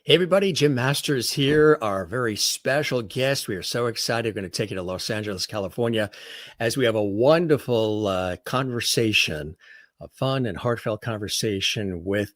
Hey everybody, Jim Masters here, our very special guest. We are so excited. We're going to take you to Los Angeles, California, as we have a wonderful conversation, a fun and heartfelt conversation with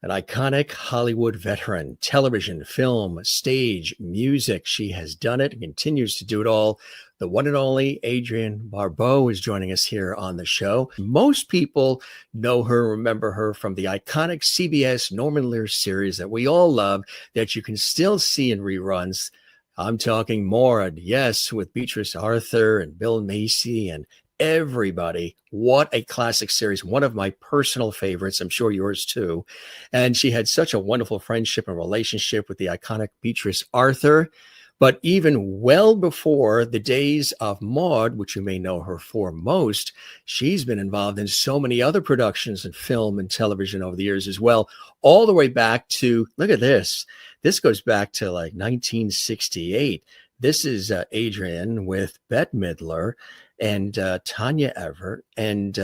an iconic Hollywood veteran, television, film, stage, music. She has done it and continues to do it all. The one and only Adrienne Barbeau is joining us here on the show. Most people know her, remember her from the iconic CBS Norman Lear series that we all love, that you can still see in reruns. I'm talking Maude, yes, with Beatrice Arthur and Bill Macy and everybody. What a classic series. One of my personal favorites. I'm sure yours too. And she had such a wonderful friendship and relationship with the iconic Beatrice Arthur. But even well before the days of Maude, which you may know her for most, she's been involved in so many other productions in film and television over the years as well, all the way back to, look at this. This goes back to like 1968. This is Adrienne with Bette Midler and Tanya Everett. And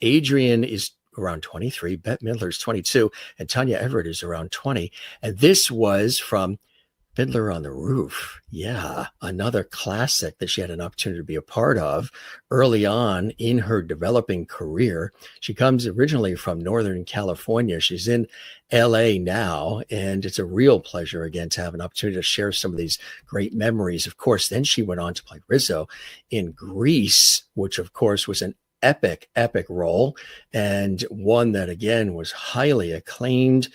Adrienne is around 23. Bette Midler is 22. And Tanya Everett is around 20. And this was from Fiddler on the Roof. Yeah, another classic that she had an opportunity to be a part of early on in her developing career. She comes originally from Northern California. She's in LA now, and it's a real pleasure again to have an opportunity to share some of these great memories. Of course, then she went on to play Rizzo in Grease, which of course was an epic role, and one that again was highly acclaimed,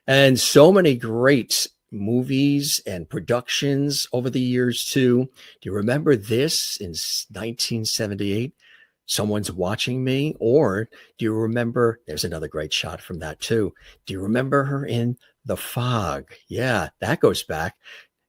and so many great movies and productions over the years too. Do you remember this in 1978? Someone's Watching Me? Or do you remember, there's another great shot from that too. Do you remember her in The Fog? Yeah, that goes back.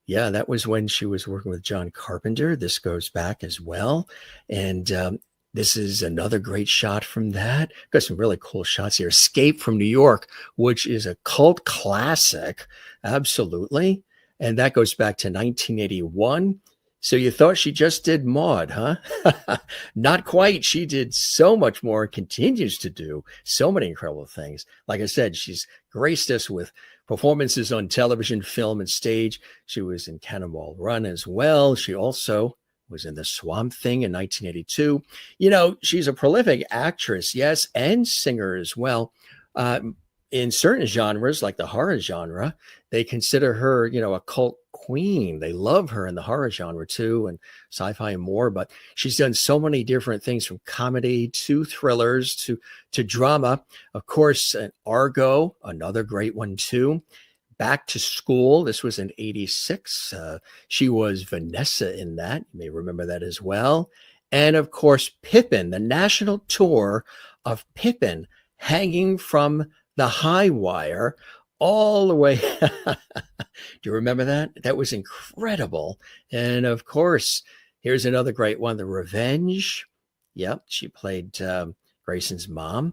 Yeah, that was when she was working with John Carpenter. This goes back as well. And this is another great shot from that. Got some really cool shots here. Escape from New York, which is a cult classic. Absolutely. And that goes back to 1981. So you thought she just did Maude, huh? Not quite. She did so much more, continues to do so many incredible things. Like I said, she's graced us with performances on television, film, and stage. She was in Cannonball Run as well. She also was in The Swamp Thing in 1982. You know, she's a prolific actress, yes, and singer as well. In certain genres, like the horror genre, they consider her, you know, a cult queen. They love her in the horror genre too, and sci-fi and more. But she's done so many different things, from comedy to thrillers to drama. Of course, ARGO, another great one too. Back to School. This was in 86. She was Vanessa in that. You may remember that as well. And of course, Pippin, the national tour of Pippin, hanging from the high wire all the way. Do you remember that? That was incredible. And of course, here's another great one, The Revenge. Yep, she played Grayson's mom.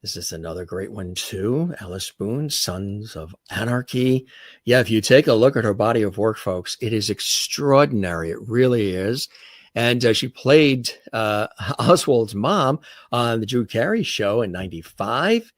This is another great one too. Alice Boone, Sons of Anarchy. Yeah, if you take a look at her body of work, folks, it is extraordinary. It really is. And she played Oswald's mom on the Drew Carey Show in 95.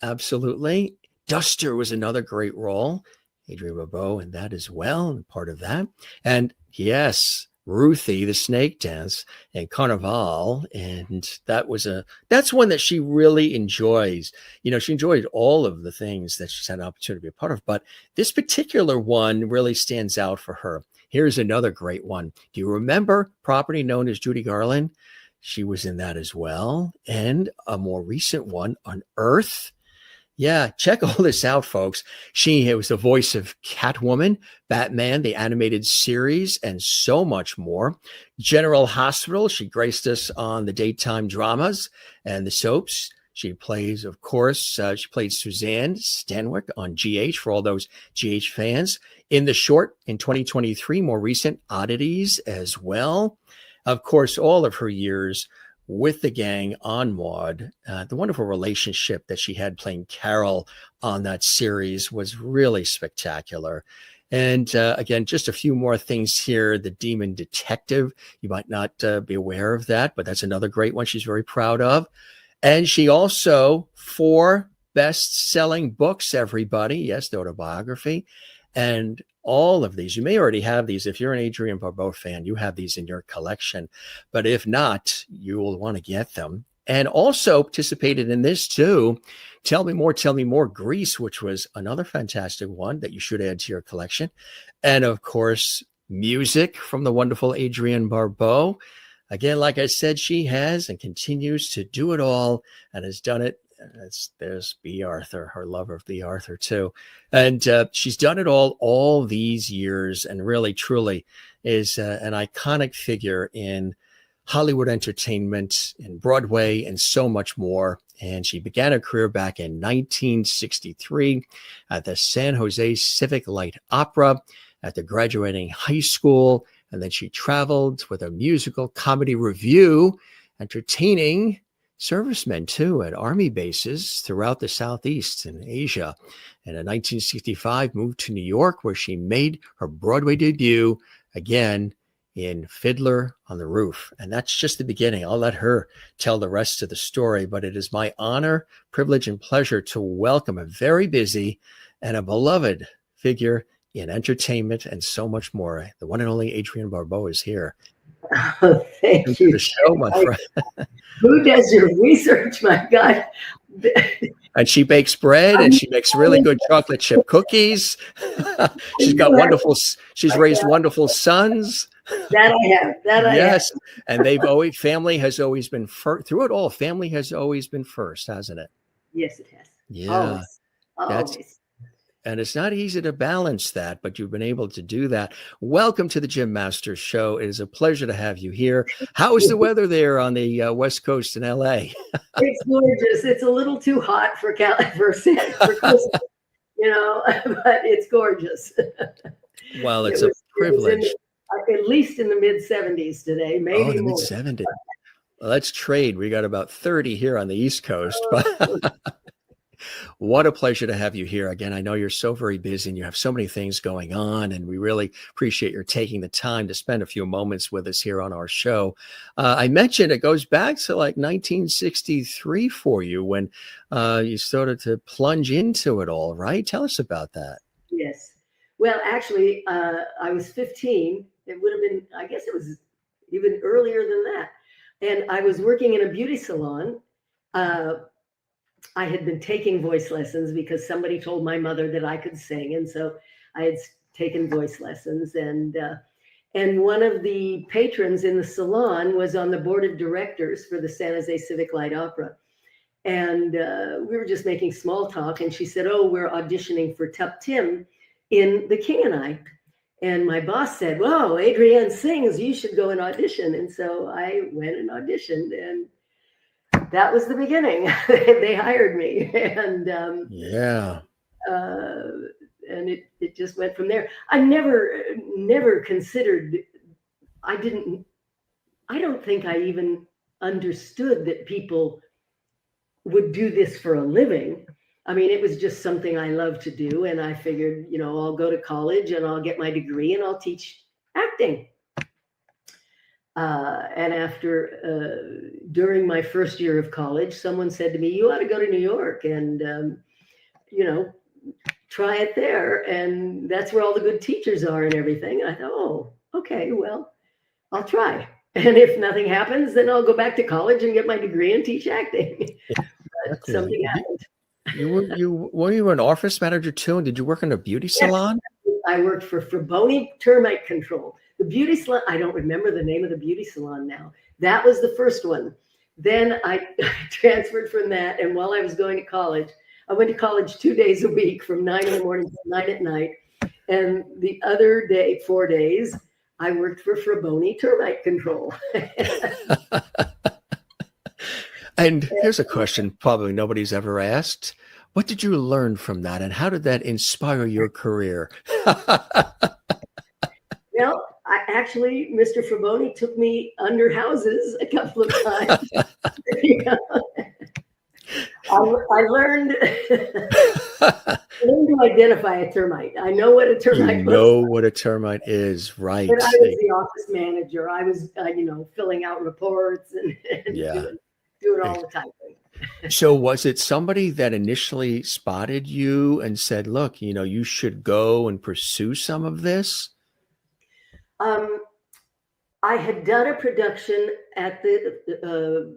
Absolutely. Duster was another great role. Adrienne Barbeau in that as well, part of that. And yes, Ruthie, the snake dance, and Carnival. And that's one that she really enjoys. You know, she enjoyed all of the things that she's had an opportunity to be a part of, but this particular one really stands out for her. Here's another great one. Do you remember Property Known as Judy Garland? She was in that as well. And a more recent one, Unearthed. Yeah, check all this out, folks. She was the voice of Catwoman, Batman, the animated series, and so much more. General Hospital, she graced us on the daytime dramas and the soaps. She plays, of course, she played Suzanne Stanwyck on GH for all those GH fans. In the short, in 2023, more recent, Oddities as well. Of course, all of her years with the gang on Maude. The wonderful relationship that she had playing Carol on that series was really spectacular. And again, just a few more things here. The Demon Detective, you might not be aware of that, but that's another great one she's very proud of. And she also, for best-selling books, everybody. Yes, the autobiography. And all of these, you may already have these. If you're an Adrienne Barbeau fan, you have these in your collection. But if not, you will want to get them. And also participated in this too. Tell Me More, Grease, which was another fantastic one that you should add to your collection. And of course, music from the wonderful Adrienne Barbeau. Again, like I said, she has and continues to do it all and has done it. There's Bea Arthur, her lover of Bea Arthur too. And she's done it all these years, and really, truly is an iconic figure in Hollywood entertainment, in Broadway, and so much more. And she began her career back in 1963 at the San Jose Civic Light Opera at the graduating high school. And then she traveled with a musical comedy revue, entertaining servicemen too at army bases throughout the Southeast and Asia. And in 1965, moved to New York, where she made her Broadway debut again in Fiddler on the Roof. And that's just the beginning. I'll let her tell the rest of the story, but it is my honor, privilege, and pleasure to welcome a very busy and a beloved figure in entertainment and so much more. The one and only Adrienne Barbeau is here. Oh, thank you. The show, my friend. Who does your research, my God? And she bakes bread, and she makes really good chocolate chip cookies. She's raised wonderful sons. That I have. Yes. And family has always been first. Through it all, family has always been first, hasn't it? Yes, it has. Yeah. Always. And it's not easy to balance that, but you've been able to do that. Welcome to the Jim Masters Show. It is a pleasure to have you here. How is the weather there on the West Coast in LA? It's gorgeous. It's a little too hot for Christmas, but it's gorgeous. Well, it's a privilege. At least in the mid-70s today, maybe more. Mid-70s. Well, let's trade. We got about 30 here on the East Coast. What a pleasure to have you here again. I know you're so very busy and you have so many things going on, and we really appreciate your taking the time to spend a few moments with us here on our show. I mentioned it goes back to like 1963 for you when you started to plunge into it all, right? Tell us about that. Yes. Well, actually, I was 15. It would have been, I guess it was even earlier than that. And I was working in a beauty salon. I had been taking voice lessons because somebody told my mother that I could sing. And so I had taken voice lessons. And one of the patrons in the salon was on the board of directors for the San Jose Civic Light Opera. And we were just making small talk. And she said, "Oh, we're auditioning for Tup Tim in The King and I." And my boss said, "Whoa, Adrienne sings. You should go and audition." And so I went and auditioned. And that was the beginning. They hired me, and and it just went from there. I never considered. I don't think I even understood that people would do this for a living. I mean, it was just something I love to do, and I figured, I'll go to college and I'll get my degree and I'll teach acting. And after, during my first year of college, someone said to me, "You ought to go to New York and, try it there. And that's where all the good teachers are and everything." I thought, "Oh, okay, well, I'll try. And if nothing happens, then I'll go back to college and get my degree and teach acting." But something happened. Were you an office manager too? And did you work in a beauty salon? I worked for Fraboni Termite Control. The beauty salon, I don't remember the name of the beauty salon now. That was the first one. Then I transferred from that. And while I was going to college, I went to college 2 days a week from 9 in the morning to 9 at night. And the other day, 4 days, I worked for Fraboni Termite Control. And here's a question probably nobody's ever asked. What did you learn from that? And how did that inspire your career? Well, Mr. Fraboni took me under houses a couple of times. I learned to identify a termite. I know what a termite is. You know what a termite is, right? But I was the office manager. I was, filling out reports and doing all the typing. So was it somebody that initially spotted you and said, look, you should go and pursue some of this? Um, I had done a production at the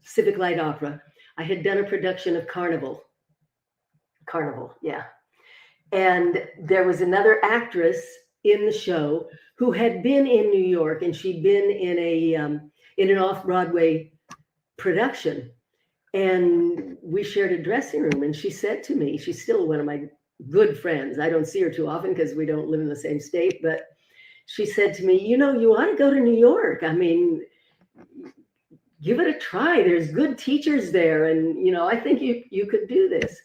Civic Light Opera. I had done a production of Carnival. Yeah. And there was another actress in the show who had been in New York, and she'd been in an off-Broadway production. And we shared a dressing room, and she said to me, she's still one of my good friends. I don't see her too often because we don't live in the same state, but she said to me, you ought to go to New York. I mean, give it a try. There's good teachers there. And, I think you could do this.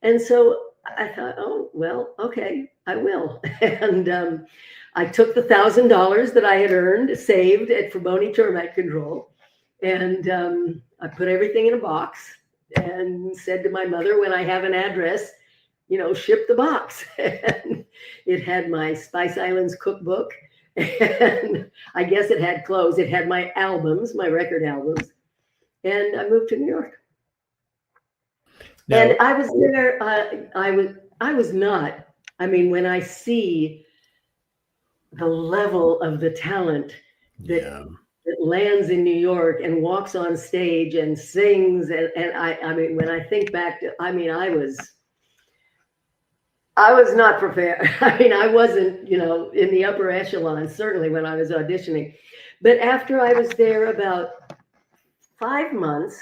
And so I thought, oh, well, okay, I will. And I took the $1,000 that I had earned, saved at Fraboni Termite Control. And I put everything in a box and said to my mother, when I have an address, ship the box. And it had my Spice Islands cookbook. And I guess it had clothes. It had my albums, my record albums. And I moved to New York. And I was there. I was not. I mean, when I see the level of the talent that lands in New York and walks on stage and sings, and I mean, when I think back to, I mean, I was not prepared. I mean, I wasn't, in the upper echelon, certainly when I was auditioning. But after I was there about 5 months,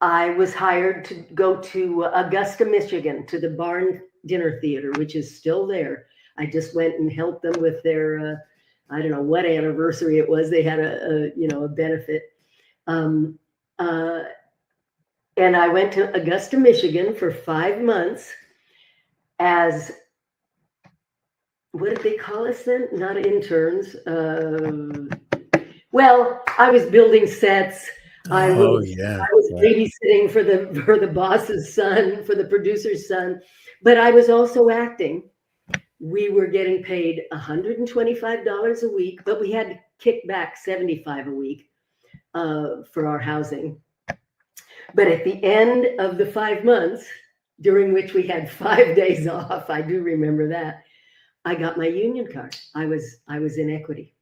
I was hired to go to Augusta, Michigan, to the Barn Dinner Theater, which is still there. I just went and helped them with their, I don't know what anniversary it was. They had a benefit. And I went to Augusta, Michigan for 5 months as, what did they call us then? Not interns. Well, I was building sets. I was babysitting for the boss's son, for the producer's son, but I was also acting. We were getting paid $125 a week, but we had to kick back $75 a week for our housing. But at the end of the 5 months, during which we had 5 days off, I do remember that, I got my union card. I was in equity.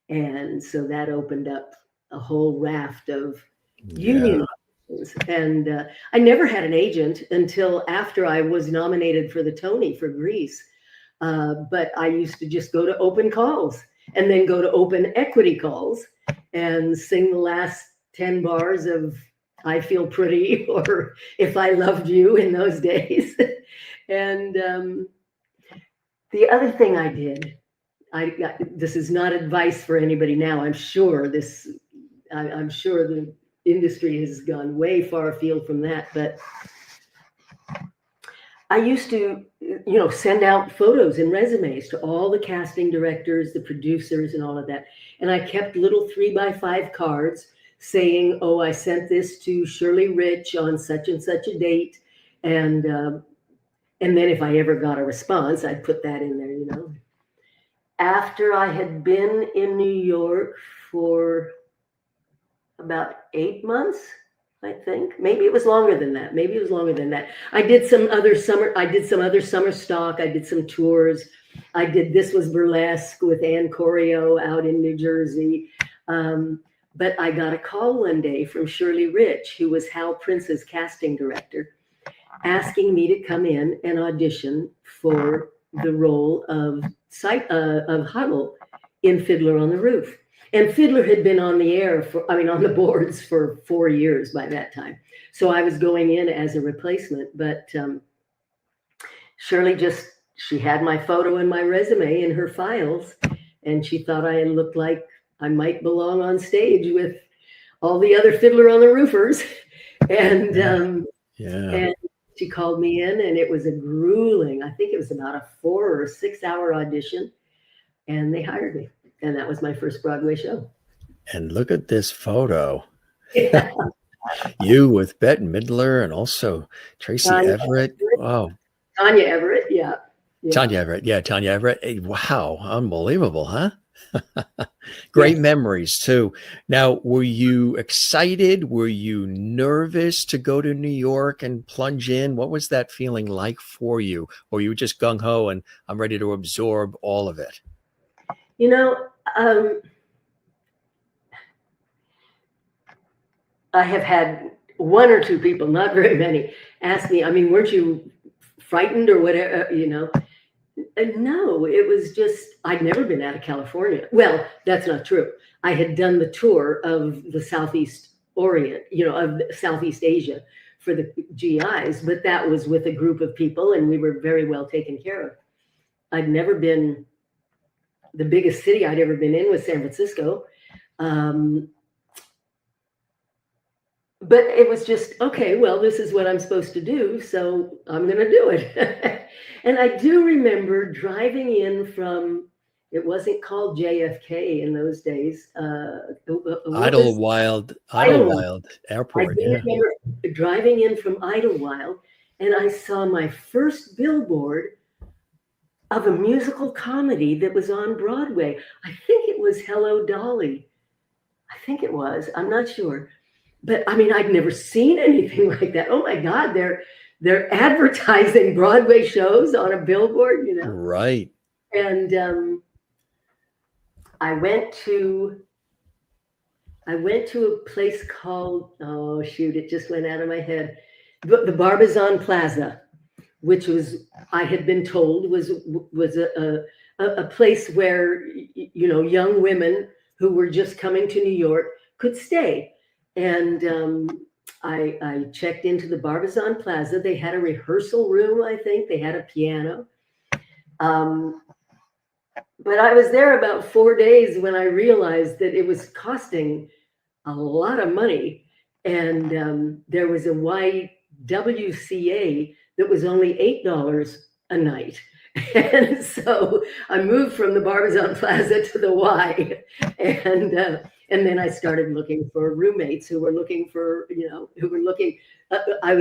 And so that opened up a whole raft of union options. And I never had an agent until after I was nominated for the Tony for Grease. But I used to just go to open calls and then go to open equity calls and sing the last 10 bars of I Feel Pretty or If I Loved You in those days. And the other thing I did, this is not advice for anybody now. I'm sure the industry has gone way far afield from that, but I used to, send out photos and resumes to all the casting directors, the producers, and all of that. And I kept little 3x5 cards saying, "Oh, I sent this to Shirley Rich on such and such a date," and then if I ever got a response, I'd put that in there. After I had been in New York for about 8 months, I think. Maybe it was longer than that. I did some other summer stock. I did some tours. I did This Was Burlesque with Ann Corio out in New Jersey. But I got a call one day from Shirley Rich, who was Hal Prince's casting director, asking me to come in and audition for the role of Hodel in Fiddler on the Roof. And Fiddler had been on the boards for 4 years by that time. So I was going in as a replacement, but Shirley she had my photo and my resume in her files, and she thought I looked like I might belong on stage with all the other Fiddler on the Roofers. And and she called me in, and it was a grueling, I think it was about a 4 or 6 hour audition, and they hired me. And that was my first Broadway show. And look at this photo. You with Bette Midler and also Tracy Everett. Wow. Tanya Everett, yeah. Yeah. Tanya Everett. Yeah, Tanya Everett. Wow, unbelievable, huh? Great memories too. Now, were you excited? Were you nervous to go to New York and plunge in? What was that feeling like for you? Or you were just gung ho and I'm ready to absorb all of it? You know, I have had one or two people, not very many, ask me, I mean, weren't you frightened or whatever, you know? No, it was just, I'd never been out of California. Well, that's not true. I had done the tour of the Southeast Orient, you know, of Southeast Asia for the GIs, but that was with a group of people and we were very well taken care of. I'd never been, the biggest city I'd ever been in was San Francisco. But it was just, okay, well, this is what I'm supposed to do, so I'm going to do it. And I do remember driving in from, it wasn't called JFK in those days. Idlewild I Airport. do Yeah. remember driving in from Idlewild, and I saw my first billboard of a musical comedy that was on Broadway. I think it was Hello, Dolly. I think it was. I'm not sure. But I mean, I'd never seen anything like that. Oh my God, they're advertising Broadway shows on a billboard, you know? Right. And I went to a place called, oh shoot, it just went out of my head. The Barbizon Plaza, which was, I had been told was a place where, you know, young women who were just coming to New York could stay. And I checked into the Barbizon Plaza. They had a rehearsal room, I think. They had a piano. But I was there about 4 days when I realized that it was costing a lot of money. And there was a YWCA that was only $8 a night. And so I moved from the Barbizon Plaza to the Y. And then I started looking for roommates who were looking for, you know,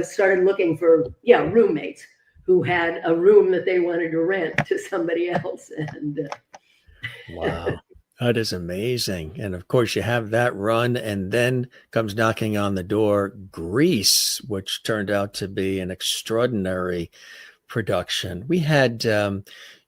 started looking for, roommates who had a room that they wanted to rent to somebody else. And wow, that is amazing. And of course, you have that run, and then comes knocking on the door Grease, which turned out to be an extraordinary production. We had,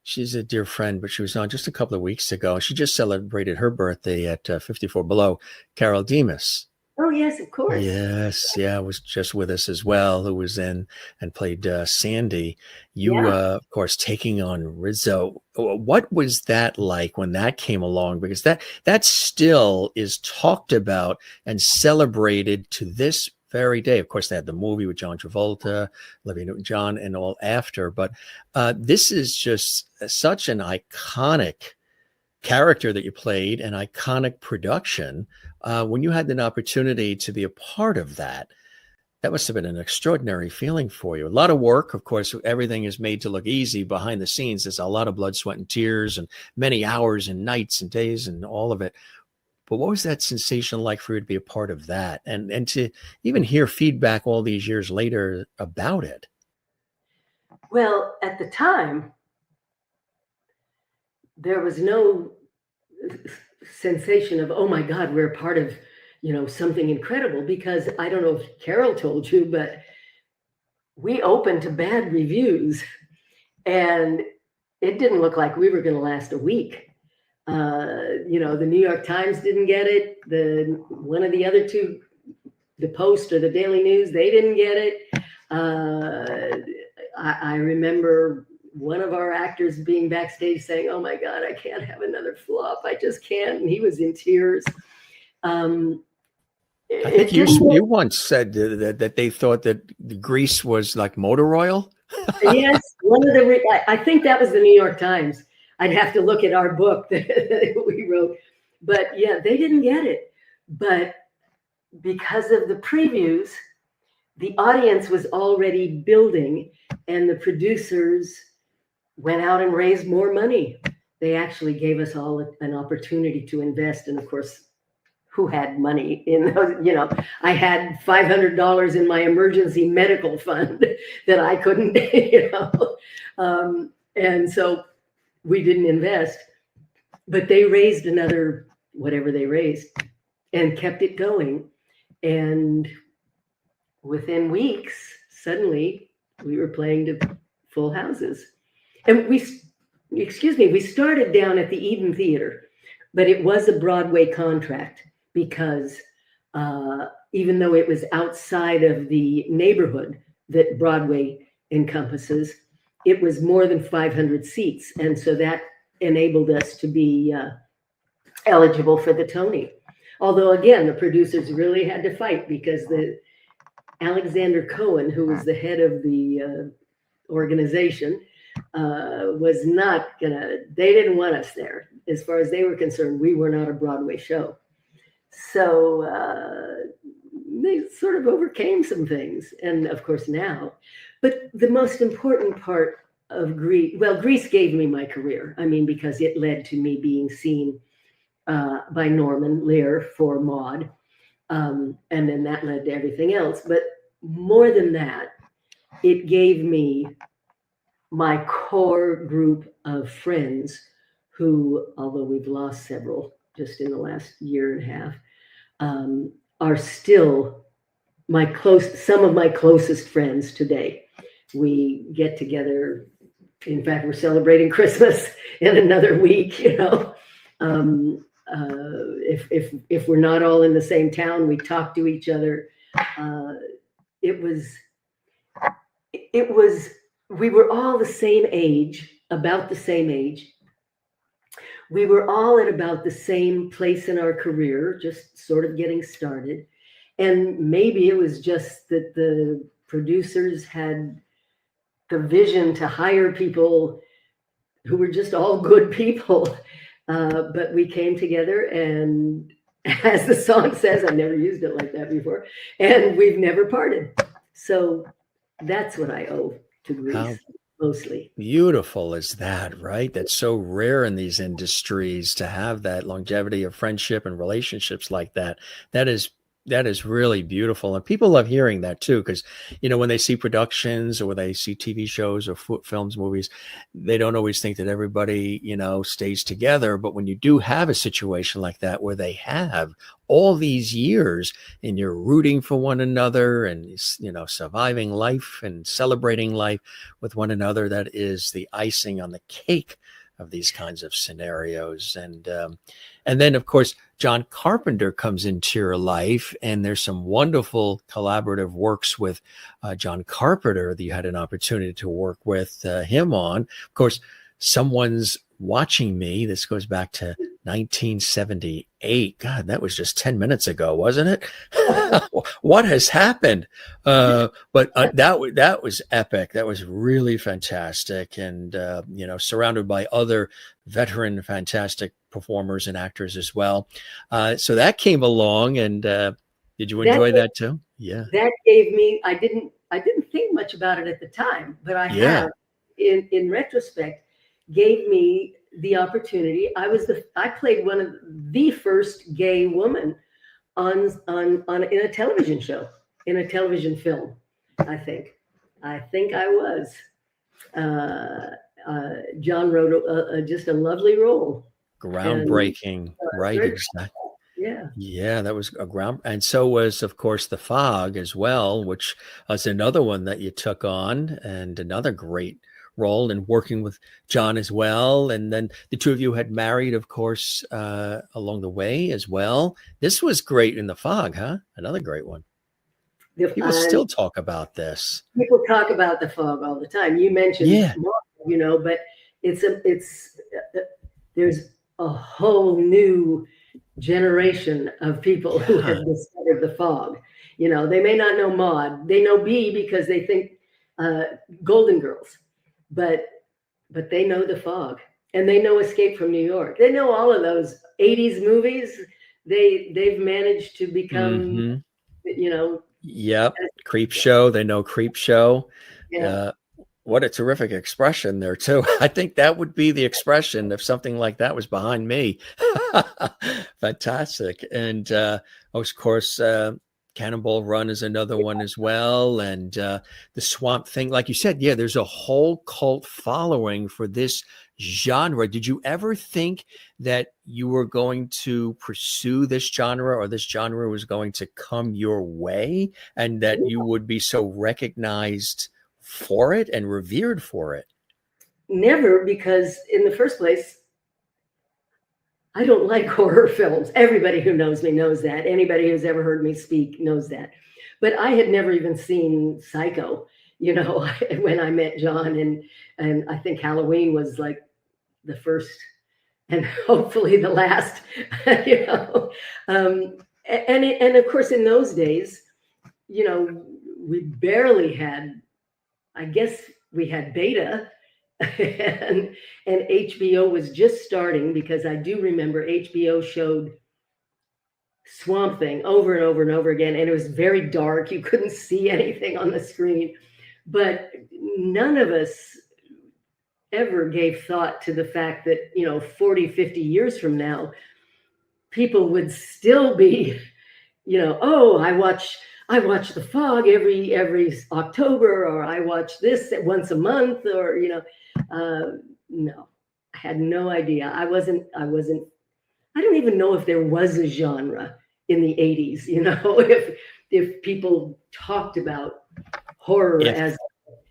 she's a dear friend, but she was on just a couple of weeks ago. She just celebrated her birthday at 54 Below, Carol Demas. oh yes, of course. Yes, yeah, was just with us as well, who was in and played Sandy. You, of course, taking on Rizzo. What was that like when that came along? Because that still is talked about and celebrated to this very day. Of course, they had the movie with John Travolta, Olivia Newton-John, and all after. But this is just such an iconic character that you played, an iconic production. When you had an opportunity to be a part of that, that must have been an extraordinary feeling for you. A lot of work, of course, everything is made to look easy behind the scenes. There's a lot of blood, sweat, and tears, and many hours and nights and days and all of it. But what was that sensation like for you to be a part of that and to even hear feedback all these years later about it? Well, at the time, there was no sensation of, oh my God, we're a part of, you know, something incredible, because I don't know if Carol told you, but we opened to bad reviews and it didn't look like we were going to last a week. You know, the New York Times didn't get it. One of the other two, the Post or the Daily News, they didn't get it. I remember one of our actors being backstage saying, oh my God, I can't have another flop. I just can't. And he was in tears. I think you once said that they thought that the Grease was like motor oil. Yes. I think that was the New York Times. I'd have to look at our book that we wrote. But yeah, they didn't get it. But because of the previews, the audience was already building, and the producers went out and raised more money. They actually gave us all an opportunity to invest. And of course, who had money in those, you know, I had $500 in my emergency medical fund that I couldn't, you know. And so we didn't invest, but they raised another, whatever they raised, and kept it going. And within weeks, suddenly we were playing to full houses. And we started down at the Eden Theater, but it was a Broadway contract because even though it was outside of the neighborhood that Broadway encompasses, it was more than 500 seats. And so that enabled us to be eligible for the Tony. Although, again, the producers really had to fight because the Alexander Cohen, who was the head of the organization, was not they didn't want us there. As far as they were concerned, we were not a Broadway show. So they sort of overcame some things. And of course now, but the most important part of Grease gave me my career. I mean, because it led to me being seen by Norman Lear for Maude. And then that led to everything else. But more than that, it gave me my core group of friends who, although we've lost several just in the last year and a half, are still some of my closest friends today. We get together. In fact, we're celebrating Christmas in another week, you know. If we're not all in the same town, we talk to each other. We were all the same age, about the same age. We were all at about the same place in our career, just sort of getting started. And maybe it was just that the producers had the vision to hire people who were just all good people. But we came together, and as the song says, I've never used it like that before, and we've never parted. So that's what I owe to Grease, mostly. Beautiful is that, right? That's so rare in these industries to have that longevity of friendship and relationships like that. That is really beautiful. And people love hearing that too, because, you know, when they see productions or when they see TV shows or films, movies, they don't always think that everybody, you know, stays together. But when you do have a situation like that, where they have all these years and you're rooting for one another and, you know, surviving life and celebrating life with one another, that is the icing on the cake of these kinds of scenarios. And then, of course, John Carpenter comes into your life, and there's some wonderful collaborative works with John Carpenter that you had an opportunity to work with him on. Of course, Someone's Watching Me. This goes back to 1978. God, that was just 10 minutes ago, wasn't it? What has happened? But that was epic. That was really fantastic. And, you know, surrounded by other veteran, fantastic performers and actors as well. So that came along, and did you enjoy that too? Yeah. That gave me, I didn't think much about it at the time, but I have, in retrospect, gave me the opportunity. I played one of the first gay woman in a television show, in a television film. I think I was. John wrote just a lovely role. Groundbreaking, right? Exactly. Yeah, that was a ground. And so was, of course, The Fog as well, which was another one that you took on, and another great role, and working with John as well. And then the two of you had married, of course, along the way as well. This was great in The Fog, huh? Another great one. People still talk about this. People talk about The Fog all the time. You mentioned, you know, but there's a whole new generation of people who have discovered The Fog. You know, they may not know Maude. They know Bea because they think Golden Girls. But they know The Fog, and they know Escape from New York. They know all of those 80s movies. They've managed to become, you know. Yep. Creepshow. They know Creepshow. Yeah. What a terrific expression there too. I think that would be the expression if something like that was behind me. Fantastic. And of course, Cannonball Run is another one as well. And the Swamp Thing, like you said, yeah, there's a whole cult following for this genre. Did you ever think that you were going to pursue this genre, or this genre was going to come your way, and that you would be so recognized for it and revered for it? Never, because in the first place, I don't like horror films. Everybody who knows me knows that. Anybody who's ever heard me speak knows that. But I had never even seen Psycho, when I met John, and I think Halloween was like the first and hopefully the last, And of course, in those days, we barely had, I guess we had Beta, and HBO was just starting, because I do remember HBO showed Swamp Thing over and over and over again, and it was very dark. You couldn't see anything on the screen, but none of us ever gave thought to the fact that 40, 50 years from now, people would still be oh, I watch The Fog every October, or I watch this once a month, or no, I had no idea. I don't even know if there was a genre in the 80s, if people talked about horror as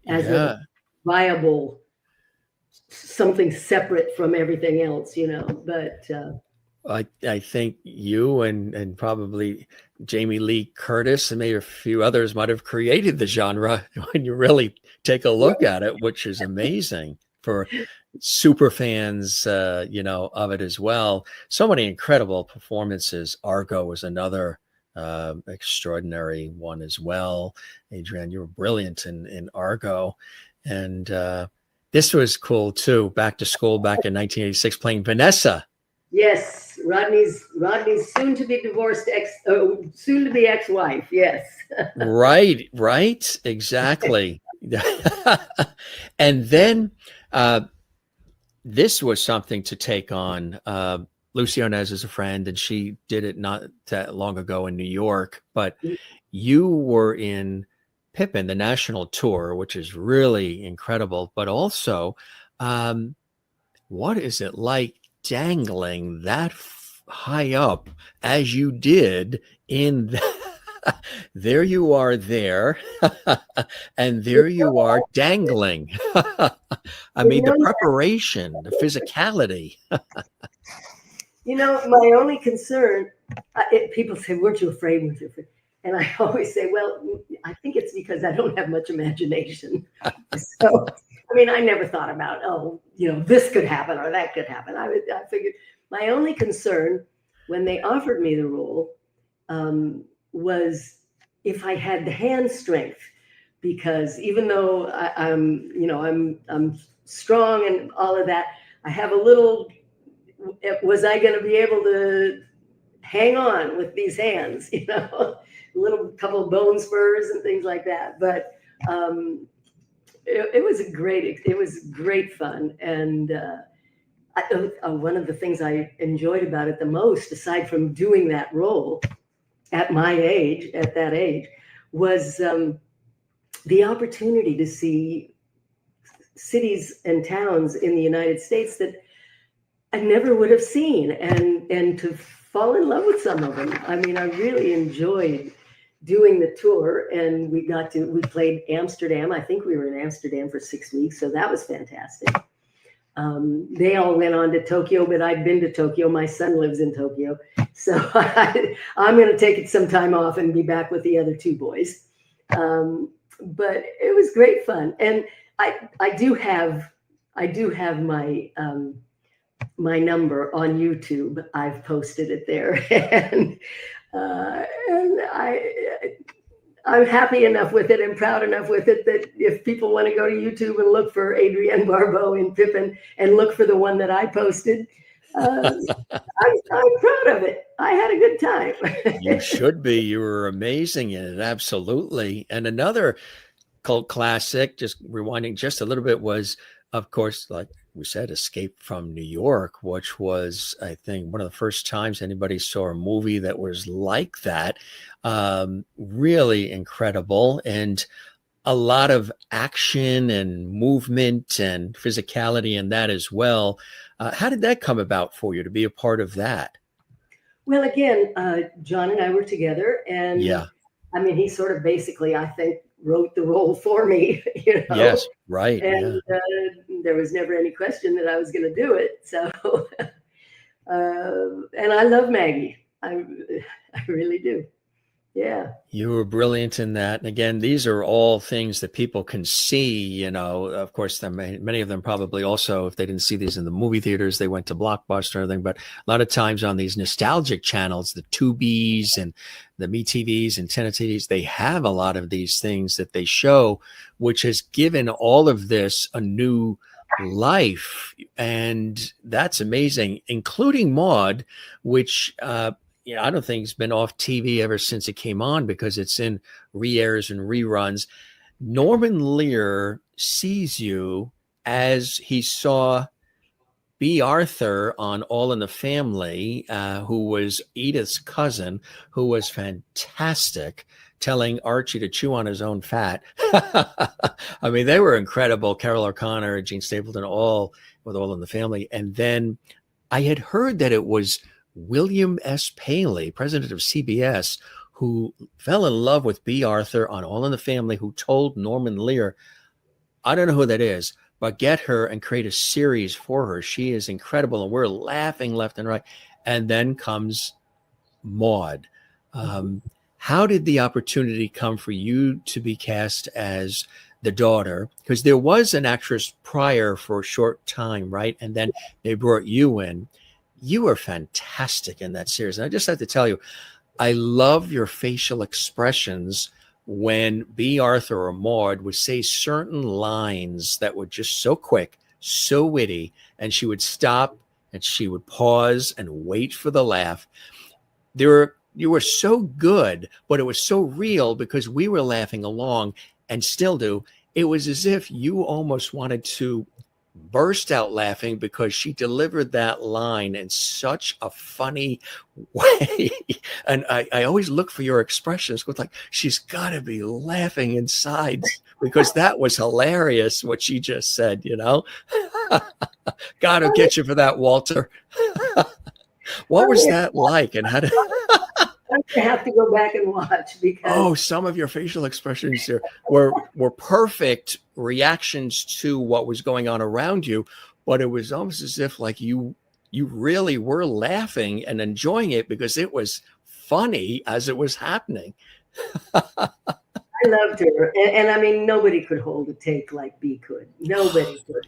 a viable, something separate from everything else, but I think you and probably Jamie Lee Curtis and maybe a few others might have created the genre when you really take a look at it, which is amazing for super fans, of it as well. So many incredible performances. ARGO was another extraordinary one as well. Adrienne, you were brilliant in ARGO. And this was cool too. Back to School back in 1986, playing Vanessa. Yes, Rodney's soon to be divorced soon to be ex-wife. Yes. Right, exactly. And then this was something to take on. Lucy Arnaz is a friend, and she did it not that long ago in New York. But you were in Pippin, the national tour, which is really incredible. But also, what is it like dangling that high up as you did in there you are there and there you are dangling. I mean, the preparation, the physicality. My only concern, people say, weren't you afraid? And I always say, well, I think it's because I don't have much imagination. So I never thought about, this could happen or that could happen. I figured my only concern when they offered me the role was if I had the hand strength, because even though I'm strong and all of that, I have a little. Was I going to be able to hang on with these hands? A little couple of bone spurs and things like that, but. It was great fun. And one of the things I enjoyed about it the most, aside from doing that role at that age, was the opportunity to see cities and towns in the United States that I never would have seen, and to fall in love with some of them. I really enjoyed doing the tour, and we played Amsterdam. I think we were in Amsterdam for 6 weeks, so that was fantastic. They all went on to Tokyo, but I'd been to Tokyo. My son lives in Tokyo, so I'm going to take some time off and be back with the other two boys. But it was great fun, and I do have my my number on YouTube. I've posted it there, and I'm happy enough with it and proud enough with it that if people want to go to YouTube and look for Adrienne Barbeau in Pippin and look for the one that I posted, I'm proud of it. I had a good time. You should be. You were amazing in it. Absolutely. And another cult classic, just rewinding just a little bit, was of course, like we said, Escape from New York, which was, I think, one of the first times anybody saw a movie that was like that. Really incredible. And a lot of action and movement and physicality in that as well. How did that come about for you to be a part of that? Well, again, John and I were together, and Yeah. I mean, he sort of basically, I think, wrote the role for me, Yes. Right. and Yeah. there was never any question that I was going to do it. So, and I love Maggie. I really do. Yeah. You were brilliant in that. And again, these are all things that people can see, of course, many of them probably also, if they didn't see these in the movie theaters, they went to Blockbuster or anything. But a lot of times on these nostalgic channels, the Tubies and the MeTVs and Tenna TVs, they have a lot of these things that they show, which has given all of this a new life. And that's amazing, including Maude, which, I don't think it's been off TV ever since it came on because it's in re-airs and reruns. Norman Lear sees you as he saw Bea Arthur on All in the Family, who was Edith's cousin, who was fantastic, telling Archie to chew on his own fat. I mean, they were incredible. Carol O'Connor, Gene Stapleton, all with All in the Family. And then I had heard that it was William S. Paley, president of CBS, who fell in love with Bea Arthur on All in the Family, who told Norman Lear, I don't know who that is, but get her and create a series for her. She is incredible. And we're laughing left and right. And then comes Maude. How did the opportunity come for you to be cast as the daughter? Because there was an actress prior for a short time, right? And then they brought you in. You were fantastic in that series. And I just have to tell you, I love your facial expressions when Bea Arthur or Maude would say certain lines that were just so quick, so witty, and she would stop and she would pause and wait for the laugh. You were so good, but it was so real because we were laughing along and still do. It was as if you almost wanted to burst out laughing because she delivered that line in such a funny way. And I always look for your expressions. It's like, she's got to be laughing inside because that was hilarious what she just said, Got to get you for that, Walter. What was that like? And how did... I have to go back and watch because some of your facial expressions were perfect reactions to what was going on around you, but it was almost as if like you really were laughing and enjoying it because it was funny as it was happening. I loved her, and I mean nobody could hold a take like Bea could. Nobody could.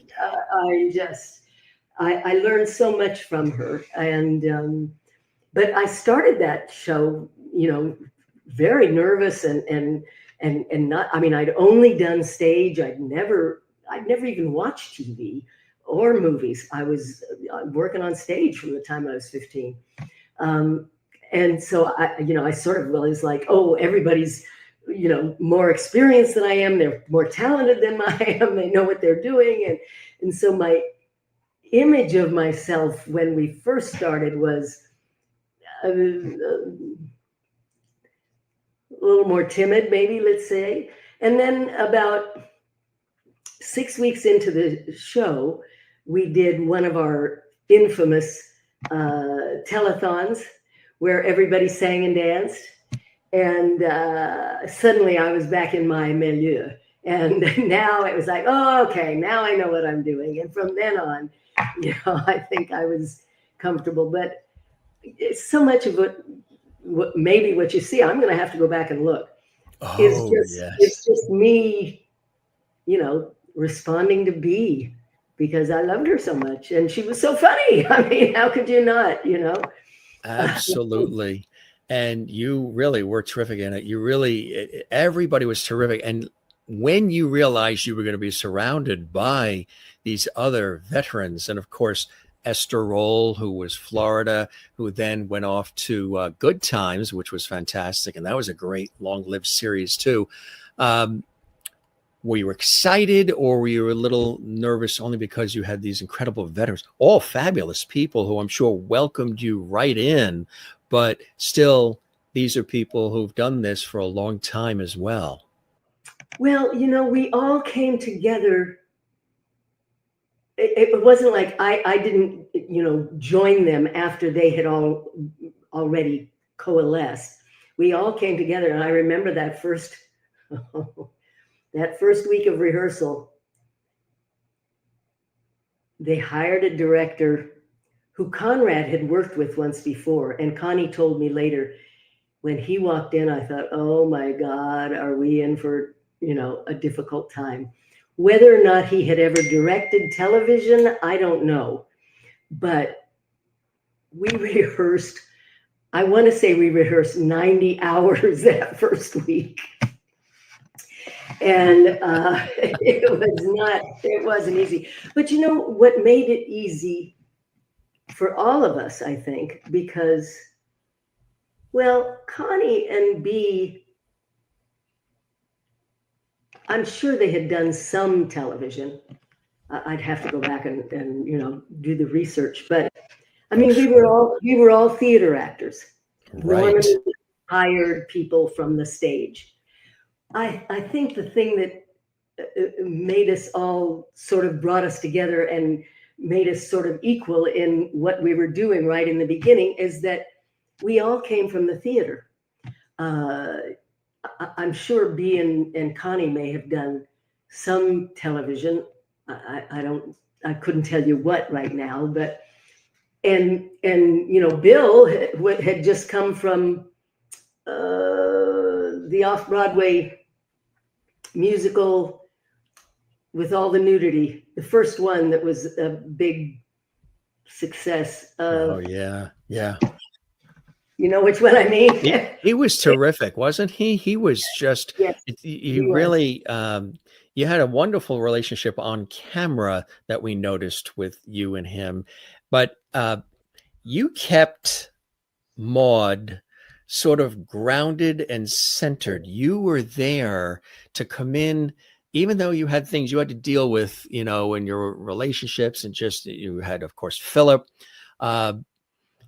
I learned so much from her, and. But I started that show, very nervous and not. I mean, I'd only done stage. I'd never even watched TV or movies. I was working on stage from the time I was 15, and so I sort of was like, oh, everybody's more experienced than I am. They're more talented than I am. They know what they're doing, and so my image of myself when we first started was. A little more timid, maybe, let's say. And then about 6 weeks into the show, we did one of our infamous telethons where everybody sang and danced. And suddenly I was back in my milieu. And now it was like, oh, okay, now I know what I'm doing. And from then on, I think I was comfortable. But it's so much of what maybe what you see, I'm going to have to go back and look. It's just me, responding to Bea because I loved her so much and she was so funny. I mean, how could you not, Absolutely. And you really were terrific in it. Everybody was terrific. And when you realized you were going to be surrounded by these other veterans, and of course, Esther Roll, who was Florida, who then went off to Good Times, which was fantastic. And that was a great long-lived series too. were you excited, or were you a little nervous only because you had these incredible veterans, all fabulous people who I'm sure welcomed you right in, but still, these are people who've done this for a long time as well? Well, we all came together. It wasn't like I didn't, join them after they had all already coalesced. We all came together, and I remember that first that first week of rehearsal. They hired a director who Conrad had worked with once before, and Connie told me later, when he walked in, I thought, oh my God, are we in for, a difficult time? Whether or not he had ever directed television, I don't know. But we rehearsed, I want to say we rehearsed 90 hours that first week. And it wasn't easy. But what made it easy for all of us, I think, because, well, Connie and Bea, I'm sure they had done some television. I'd have to go back and do the research. But I mean, we were all theater actors. Right. Norman hired people from the stage. I think the thing that made us all sort of brought us together and made us sort of equal in what we were doing right in the beginning is that we all came from the theater. I'm sure Bea and Connie may have done some television. I couldn't tell you what right now, but and Bill had just come from the off-Broadway musical with all the nudity, the first one that was a big success. Oh yeah. You know which one I mean? He was terrific, wasn't he? He was just, Yes, you really, you had a wonderful relationship on camera that we noticed with you and him, but you kept Maude sort of grounded and centered. You were there to come in, even though you had things you had to deal with, in your relationships, and just, you had, of course, Philip.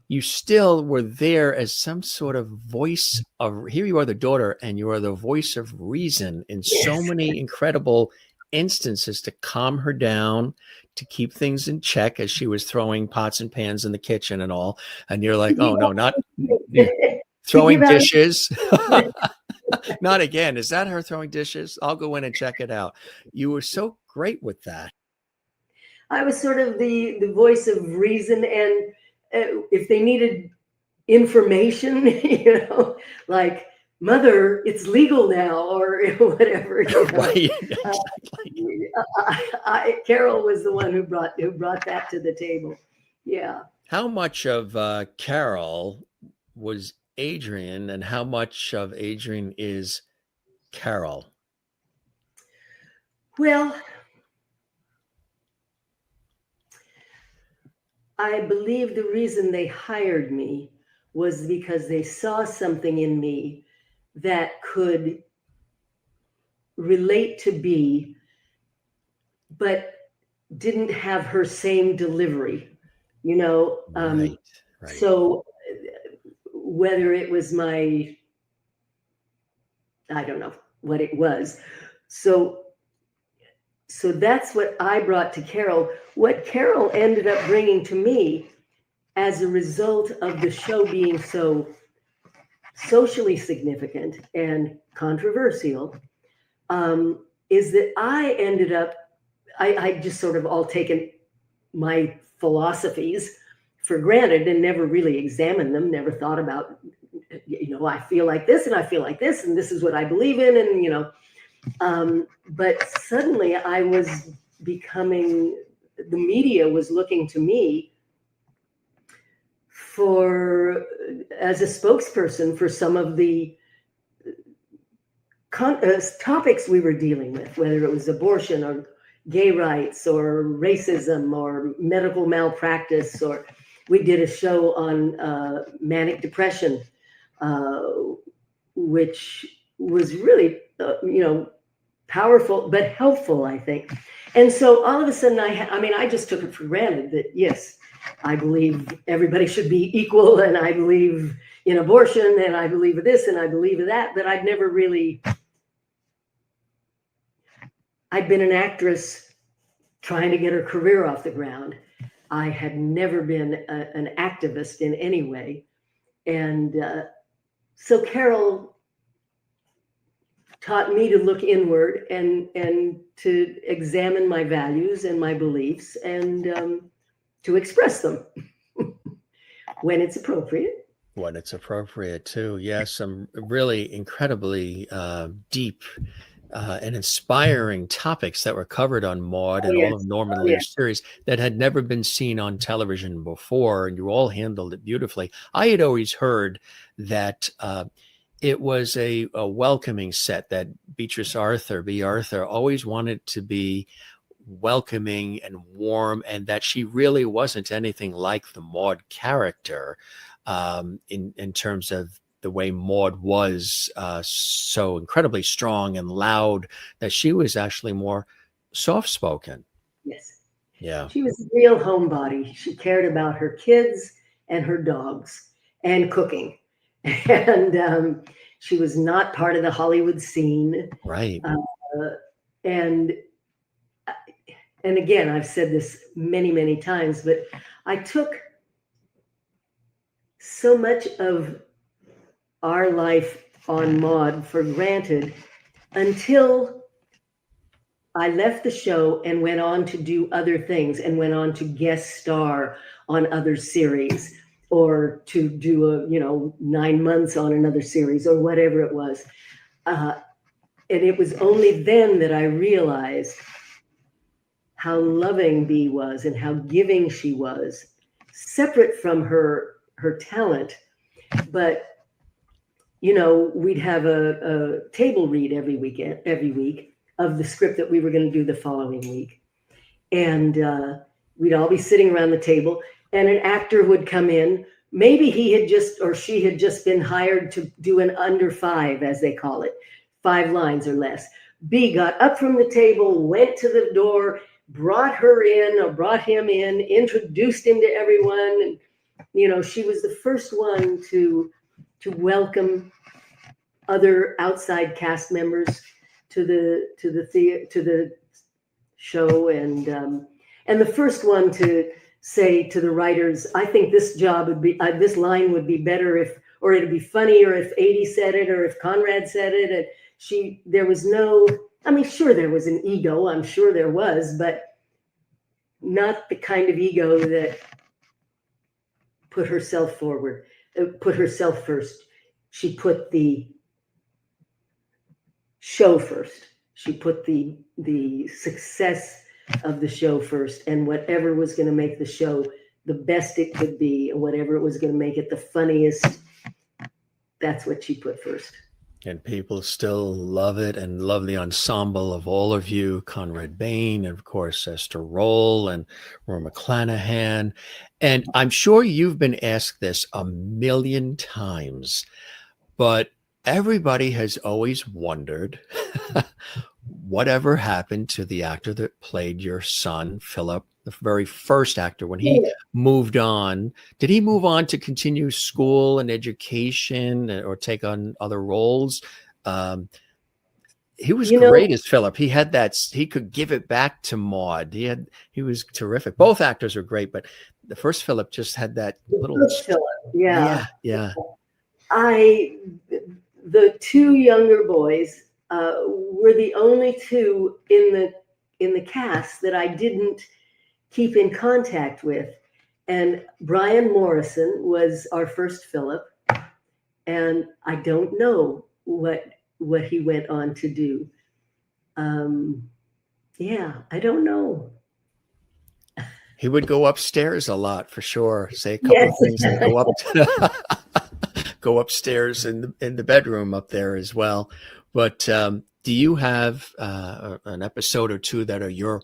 You still were there as some sort of voice of, here you are the daughter, and you are the voice of reason in so many incredible instances to calm her down, to keep things in check as she was throwing pots and pans in the kitchen and all. And you're like, oh no, not throwing dishes. Not again. Is that her throwing dishes? I'll go in and check it out. You were so great with that. I was sort of the voice of reason, and if they needed information, like, Mother, it's legal now, or whatever. Right. Carol was the one who brought that to the table. Yeah. How much of Carol was Adrienne, and how much of Adrienne is Carol? Well, I believe the reason they hired me was because they saw something in me that could relate to Bea, but didn't have her same delivery, Right. So whether it was I don't know what it was. So that's what I brought to Carol. What Carol ended up bringing to me as a result of the show being so socially significant and controversial, is that I ended up, I just sort of all taken my philosophies for granted and never really examined them, never thought about, I feel like this and I feel like this, and this is what I believe in. And, but suddenly I was becoming, the media was looking to me as a spokesperson for some of the topics we were dealing with, whether it was abortion or gay rights or racism or medical malpractice, or we did a show on manic depression, which was really, powerful, but helpful, I think. And so all of a sudden, I just took it for granted that, yes, I believe everybody should be equal, and I believe in abortion, and I believe in this, and I believe in that, but I'd never really, I'd been an actress trying to get her career off the ground. I had never been an activist in any way. And so Carol taught me to look inward and to examine my values and my beliefs, and to express them when it's appropriate. When it's appropriate, too. Yes, some really incredibly deep and inspiring topics that were covered on Maude and all of Norman Lear's series that had never been seen on television before, and you all handled it beautifully. I had always heard that it was a welcoming set, that Bea Arthur, always wanted to be welcoming and warm, and that she really wasn't anything like the Maude character in terms of the way Maude was so incredibly strong and loud, that she was actually more soft-spoken. Yes. Yeah. She was a real homebody. She cared about her kids and her dogs and cooking. And she was not part of the Hollywood scene. Right. And again, I've said this many, many times, but I took so much of our life on Maude for granted until I left the show and went on to do other things, and went on to guest star on other series, or to do 9 months on another series, or whatever it was. And it was only then that I realized how loving Bea was and how giving she was, separate from her talent. But we'd have a table read every week of the script that we were going to do the following week. And we'd all be sitting around the table, and an actor would come in. Maybe he had just, or she had just been hired to do an under 5, as they call it, 5 lines or less. Bea got up from the table, went to the door, brought her in or brought him in, introduced him to everyone. And, she was the first one to welcome other outside cast members to the show, and the first one to say to the writers, I think this job would be, this line would be better if, or it'd be funnier if Adie said it, or if Conrad said it. And there was no, sure, there was an ego, I'm sure there was, but not the kind of ego that put herself forward, put herself first. She put the show first. She put the success of the show first, and whatever was going to make the show the best it could be, and whatever was going to make it the funniest, that's what she put first. And people still love it, and love the ensemble of all of you, Conrad Bain, and of course Esther Roll and Roy McClanahan. And I'm sure you've been asked this a million times, but everybody has always wondered whatever happened to the actor that played your son, Philip, the very first actor, when he moved on. Did he move on to continue school and education, or take on other roles? He was great as Philip. He had he could give it back to Maude. He was terrific. Both actors are great, but the first Philip just had that little Philip. Yeah. The 2 younger boys were the only 2 in the cast that I didn't keep in contact with. And Brian Morrison was our first Philip, and I don't know what he went on to do. I don't know. He would go upstairs a lot, for sure. Say a couple of things and go up go upstairs in the bedroom up there as well. But do you have an episode or 2 that are your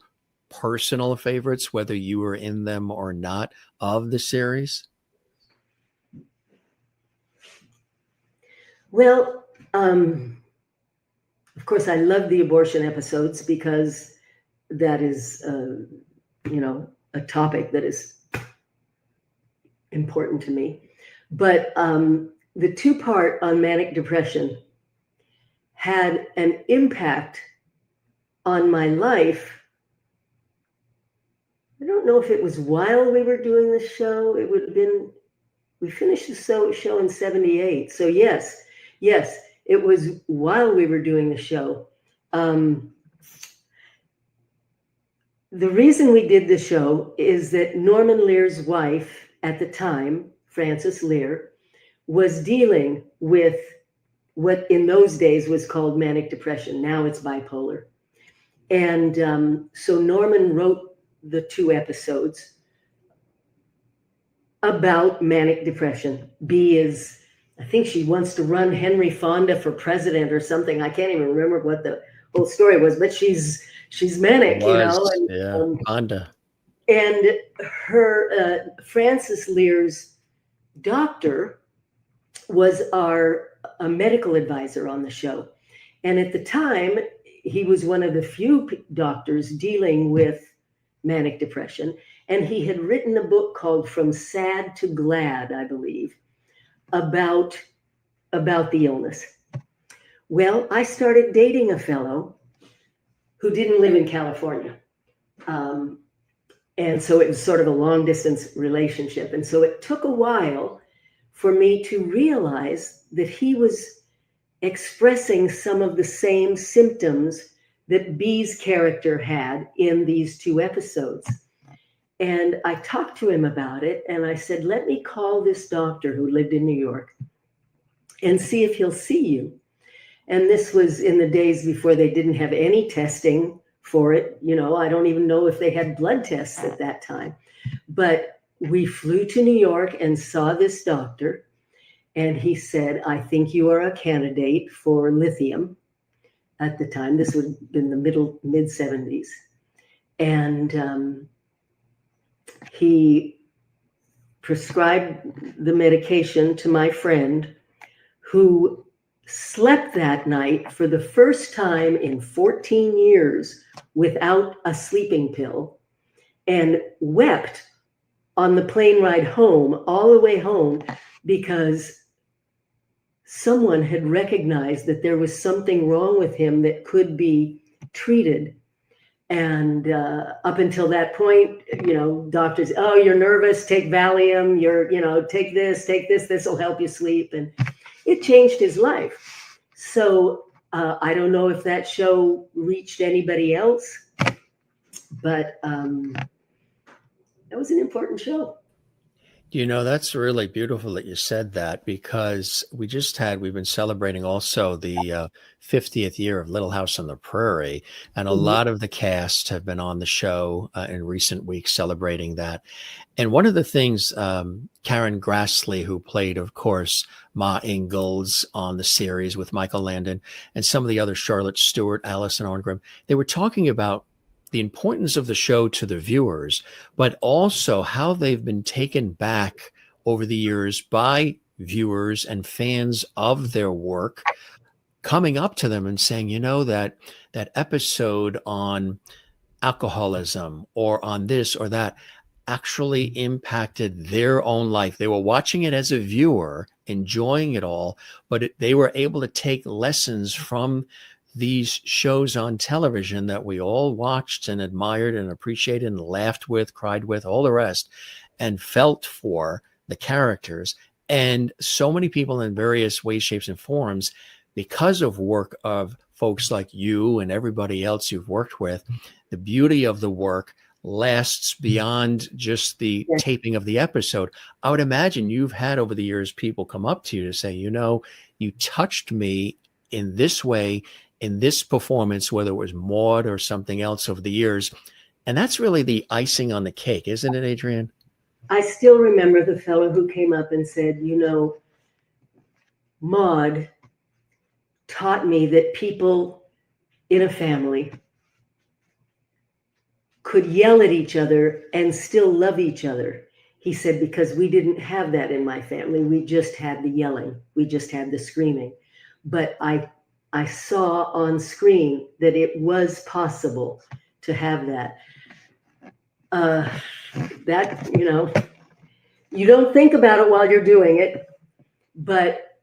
personal favorites, whether you were in them or not, of the series? Well, Of course, I love the abortion episodes because that is, a topic that is important to me. But the 2-part on manic depression had an impact on my life. I don't know if it was while we were doing the show. It would have been, we finished the show in 78. So yes, it was while we were doing the show. The reason we did the show is that Norman Lear's wife at the time, Frances Lear, was dealing with what in those days was called manic depression. Now it's bipolar. And so Norman wrote the 2 episodes about manic depression. Bea is, I think she wants to run Henry Fonda for president or something. I can't even remember what the whole story was, but she's manic, Fonda. And her Frances Lear's doctor was a medical advisor on the show. And at the time, he was one of the few doctors dealing with manic depression. And he had written a book called From Sad to Glad, I believe, about the illness. Well, I started dating a fellow who didn't live in California. And so it was sort of a long distance relationship. And so it took a while for me to realize that he was expressing some of the same symptoms that Bea's character had in these 2 episodes. And I talked to him about it, and I said, let me call this doctor who lived in New York and see if he'll see you. And this was in the days before they didn't have any testing for it. I don't even know if they had blood tests at that time. But we flew to New York and saw this doctor, and he said, I think you are a candidate for lithium. At the time, this would have been the mid-70s. And he prescribed the medication to my friend, who slept that night for the first time in 14 years without a sleeping pill, and wept on the plane ride home, all the way home, because someone had recognized that there was something wrong with him that could be treated. And up until that point, doctors, oh, you're nervous, take Valium, take this, this will help you sleep. And it changed his life. So I don't know if that show reached anybody else, but that was an important show. That's really beautiful that you said that, because we've been celebrating also the 50th year of Little House on the Prairie. And a lot of the cast have been on the show in recent weeks celebrating that. And one of the things, Karen Grassley, who played, of course, Ma Ingalls on the series with Michael Landon, and some of the other, Charlotte Stewart, Alison Arngrim, they were talking about the importance of the show to the viewers, but also how they've been taken back over the years by viewers and fans of their work, coming up to them and saying, that episode on alcoholism or on this or that actually impacted their own life. They were watching it as a viewer, enjoying it all, but they were able to take lessons from these shows on television that we all watched and admired and appreciated and laughed with, cried with, all the rest, and felt for the characters. And so many people in various ways, shapes, and forms, because of work of folks like you and everybody else you've worked with, the beauty of the work lasts beyond just the taping of the episode. I would imagine you've had over the years people come up to you to say, you touched me in this way, in this performance, whether it was Maude or something else over the years. And that's really the icing on the cake, isn't it, Adrienne? I still remember the fellow who came up and said, Maude taught me that people in a family could yell at each other and still love each other. He said, because we didn't have that in my family. We just had the yelling. We just had the screaming. But I I saw on screen that it was possible to have that. That, you don't think about it while you're doing it, but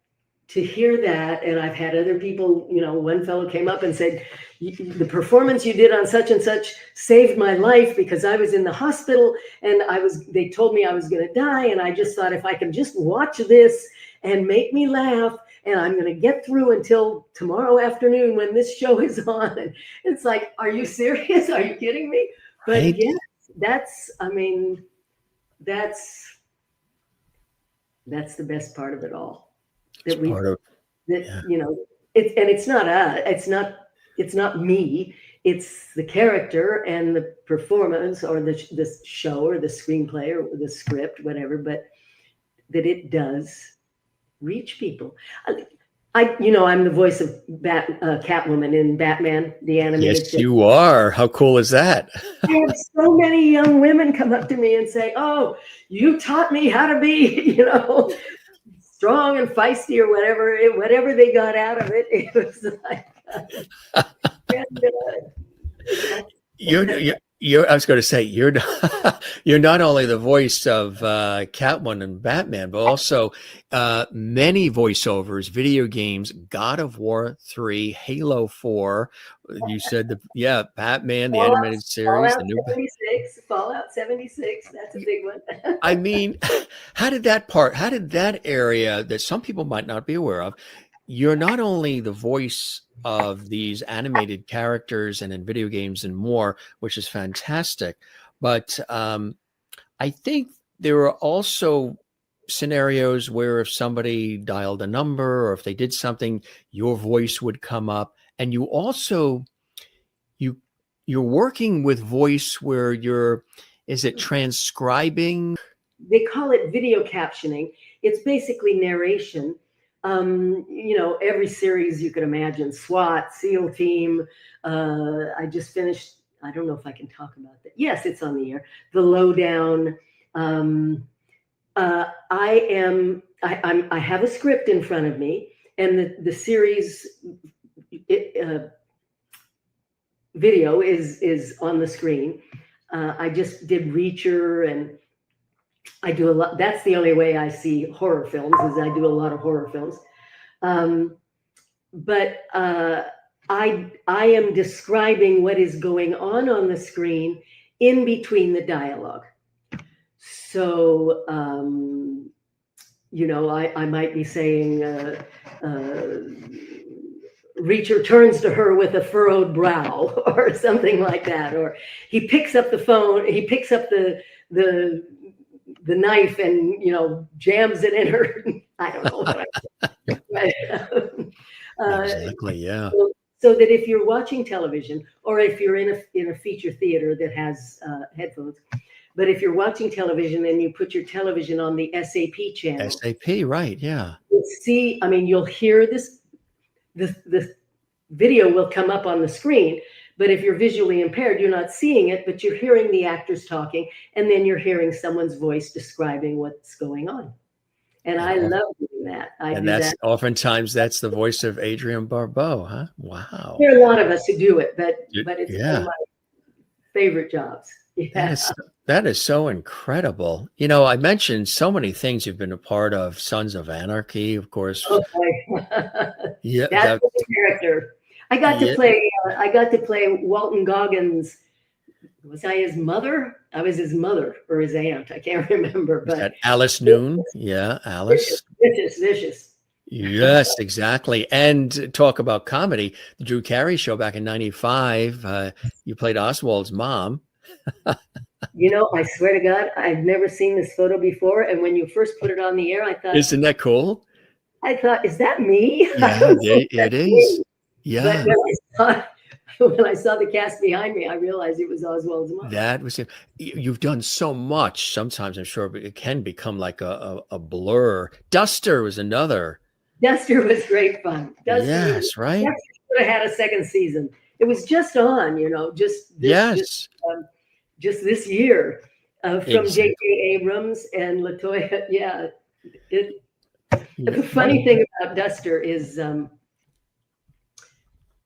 to hear that, and I've had other people, one fellow came up and said, the performance you did on such and such saved my life because I was in the hospital and they told me I was going to die. And I just thought if I can just watch this and make me laugh, and I'm going to get through until tomorrow afternoon when this show is on. And it's like, are you serious? Are you kidding me? But Right? yes, that's the best part of it all. It's part of, It's not me. It's the character and the performance, or the show, or the screenplay, or the script, whatever. But that it does reach people. I'm the voice of Catwoman in Batman, the animated. Yes, you are. How cool is that? I have so many young women come up to me and say, "Oh, you taught me how to be, strong and feisty," or whatever they got out of it. It was like, I was going to say, you're not only the voice of Catwoman and Batman, but also many voiceovers, video games, God of War 3, Halo 4. You said Batman, the animated series, Fallout 76. That's a big one. I mean, how did that area that some people might not be aware of, you're not only the voice of these animated characters and in video games and more, which is fantastic, but I think there are also scenarios where if somebody dialed a number or if they did something, your voice would come up. And you also, you're working with voice where is it transcribing? They call it video captioning. It's basically narration. Every series you could imagine, SWAT, SEAL Team. I just finished, I don't know if I can talk about that. Yes, it's on the air. The Lowdown. I have a script in front of me, and the series video is on the screen. I just did Reacher, and I do a lot. That's the only way I see horror films, is I do a lot of horror films. But I am describing what is going on the screen in between the dialogue. So, I might be saying, Reacher turns to her with a furrowed brow, or something like that. Or he picks up the phone, he picks up the knife and, jams it in her. I don't know what Exactly, yeah. So that if you're watching television, or if you're in a feature theater that has headphones, but if you're watching television and you put your television on the SAP channel. SAP, right, yeah. You'll hear this, the video will come up on the screen, but if you're visually impaired, you're not seeing it, but you're hearing the actors talking, and then you're hearing someone's voice describing what's going on. And I love doing that. Oftentimes that's the voice of Adrienne Barbeau, huh? Wow. There are a lot of us who do it, but it's one of my favorite jobs. Yeah. That is so incredible. I mentioned so many things you've been a part of. Sons of Anarchy, of course. Okay. Yeah, that's the character. I got to play Walton Goggins. Was I his mother? I was his mother or his aunt. I can't remember. But that Alice Noon. Yeah, Alice. Vicious. Yes, exactly. And talk about comedy. The Drew Carey Show back in '95. You played Oswald's mom. I swear to God, I've never seen this photo before. And when you first put it on the air, I thought, isn't that cool? I thought, is that me? Yeah, it is. Yeah. But when I saw the cast behind me, I realized it was Oswald's mom. That was it. You've done so much. Sometimes I'm sure it can become like a blur. Duster was another. Duster was great fun. Right. Duster should have had a second season. It was just on, just this year from J.J. Abrams and LaToya. Yeah. The funny thing about Duster is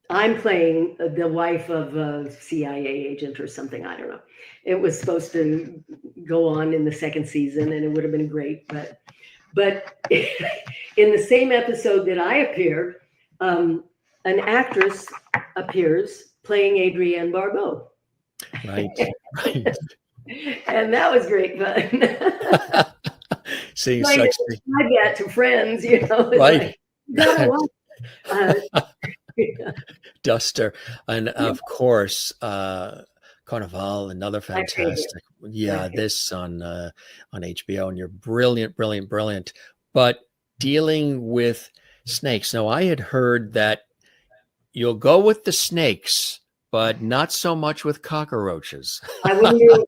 I'm playing the wife of a CIA agent or something. I don't know. It was supposed to go on in the second season, and it would have been great. But in the same episode that I appear, an actress appears playing Adrienne Barbeau. Right. Right. And that was great fun. Seeing Trying such to describe that to friends, you know. It's right. like, you gotta watch. Yeah. Duster, and of course, Carnival, another My favorite. fantastic. Yeah, My favorite. this on HBO, and you're brilliant, brilliant, brilliant. But dealing with snakes. Now, I had heard that you'll go with the snakes, but not so much with cockroaches. I wouldn't do.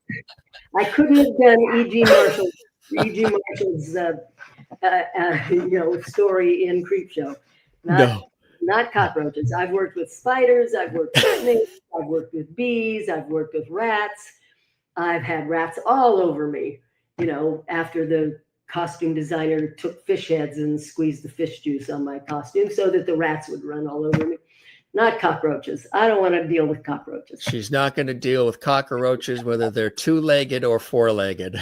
I couldn't have done E.G. Marshall's story in Creepshow. No. Not cockroaches. I've worked with spiders. I've worked with snakes. I've worked with bees. I've worked with rats. I've had rats all over me. You know, after the costume designer took fish heads and squeezed the fish juice on my costume so that the rats would run all over me. Not cockroaches. I don't want to deal with cockroaches. She's not going to deal with cockroaches, whether they're two-legged or four-legged.